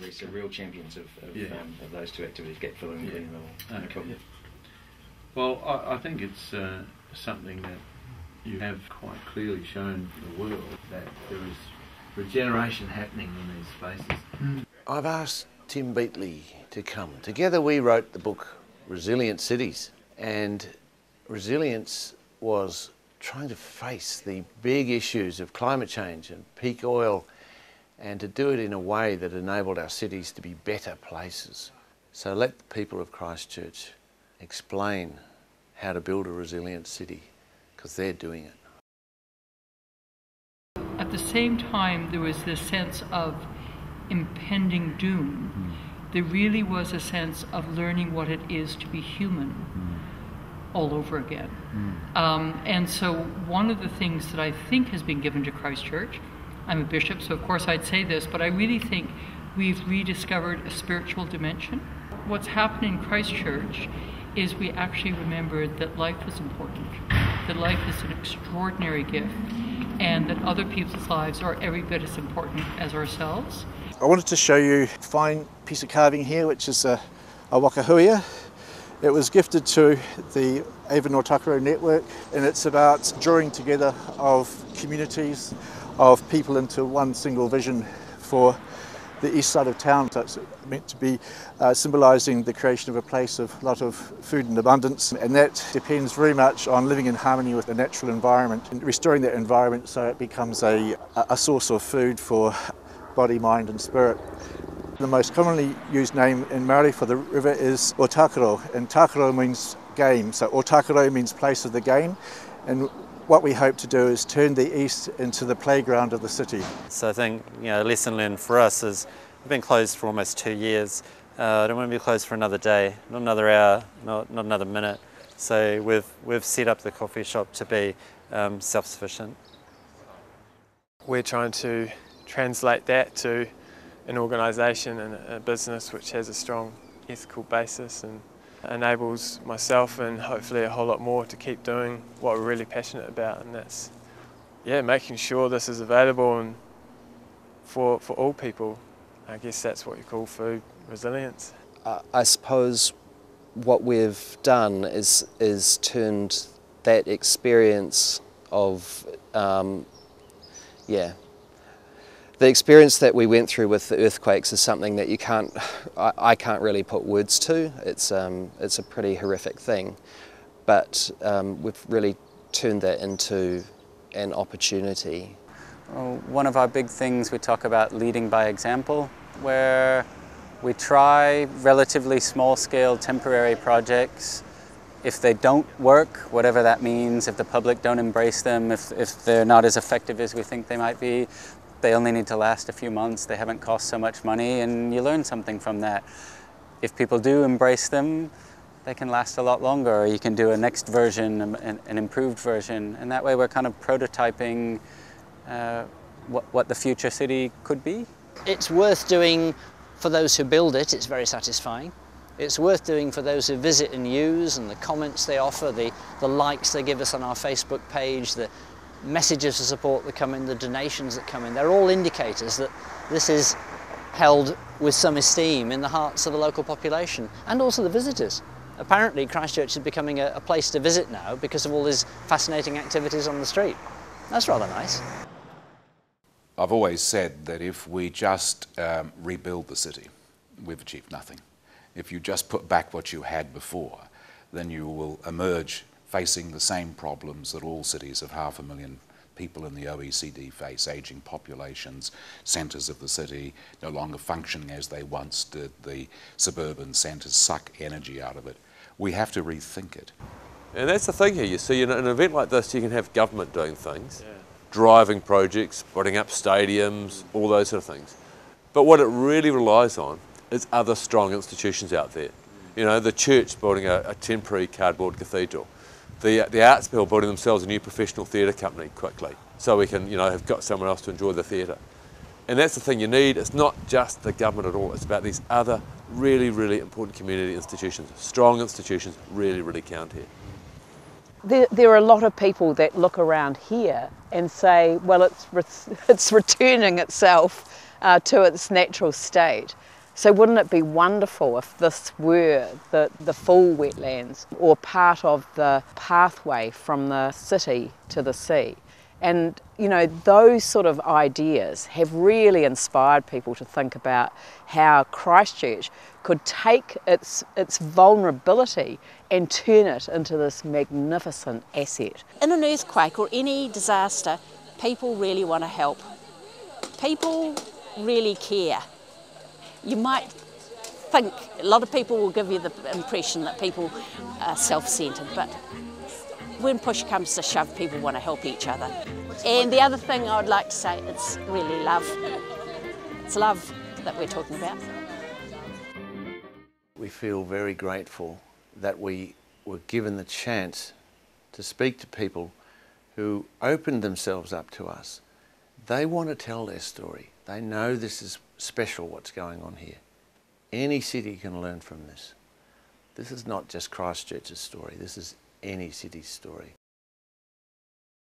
Rhys are real champions of those two activities, gap filling and cleaning level. Okay. Well, I think it's something that you have quite clearly shown the world that there is regeneration happening in these spaces. I've asked Tim Beatley to come. Together we wrote the book Resilient Cities, and resilience was trying to face the big issues of climate change and peak oil, and to do it in a way that enabled our cities to be better places. So let the people of Christchurch explain how to build a resilient city, because they're doing it. At the same time, there was this sense of impending doom. There really was a sense of learning what it is to be human all over again. And so one of the things that I think has been given to Christchurch, I'm a bishop, so of course I'd say this, but I really think we've rediscovered a spiritual dimension. What's happened in Christchurch is we actually remembered that life is important, that life is an extraordinary gift, and that other people's lives are every bit as important as ourselves. I wanted to show you a fine piece of carving here, which is a wakahuia. It was gifted to the Avon Otakaro Network, and it's about drawing together of communities, of people into one single vision for the east side of town. So it's meant to be symbolising the creation of a place of a lot of food and abundance, and that depends very much on living in harmony with the natural environment and restoring that environment so it becomes a source of food for body, mind and spirit. The most commonly used name in Māori for the river is Otakaro, and takaro means game, so Otakaro means place of the game, and what we hope to do is turn the east into the playground of the city. So I think, a lesson learned for us is we've been closed for almost 2 years. I don't want to be closed for another day, not another hour, not another minute. So we've set up the coffee shop to be self-sufficient. We're trying to translate that to an organisation and a business which has a strong ethical basis and enables myself and hopefully a whole lot more to keep doing what we're really passionate about, and that's making sure this is available and for all people. I guess that's what you call food resilience. I suppose what we've done is turned that experience of the experience that we went through with the earthquakes is something that I can't really put words to. It's a pretty horrific thing, but we've really turned that into an opportunity. Well, one of our big things, we talk about leading by example, where we try relatively small-scale temporary projects. If they don't work, whatever that means, if the public don't embrace them, if they're not as effective as we think they might be, they only need to last a few months, they haven't cost so much money, and you learn something from that. If people do embrace them, they can last a lot longer, or you can do a next version, an improved version, and that way we're kind of prototyping what the future city could be. It's worth doing for those who build it, it's very satisfying. It's worth doing for those who visit and use, and the comments they offer, the likes they give us on our Facebook page, the messages of support that come in, the donations that come in. They're all indicators that this is held with some esteem in the hearts of the local population and also the visitors. Apparently Christchurch is becoming a place to visit now because of all these fascinating activities on the street. That's rather nice. I've always said that if we just rebuild the city, we've achieved nothing. If you just put back what you had before, then you will emerge facing the same problems that all cities of 500,000 people in the OECD face: ageing populations, centres of the city no longer functioning as they once did, the suburban centres suck energy out of it. We have to rethink it. And that's the thing here, you see, in an event like this you can have government doing things, driving projects, putting up stadiums, all those sort of things. But what it really relies on is other strong institutions out there. The church building a temporary cardboard cathedral. The arts people building themselves a new professional theatre company quickly, so we can, have got someone else to enjoy the theatre. And that's the thing you need. It's not just the government at all. It's about these other really, really important community institutions. Strong institutions really, really count here. There are a lot of people that look around here and say, well, it's returning itself to its natural state. So wouldn't it be wonderful if this were the full wetlands or part of the pathway from the city to the sea? And you know, those sort of ideas have really inspired people to think about how Christchurch could take its vulnerability and turn it into this magnificent asset. In an earthquake or any disaster, people really want to help. People really care. You might think, a lot of people will give you the impression that people are self-centred, but when push comes to shove, people want to help each other. And the other thing I would like to say, it's really love. It's love that we're talking about. We feel very grateful that we were given the chance to speak to people who opened themselves up to us. They want to tell their story. They know this is special, what's going on here. Any city can learn from this. This is not just Christchurch's story, this is any city's story.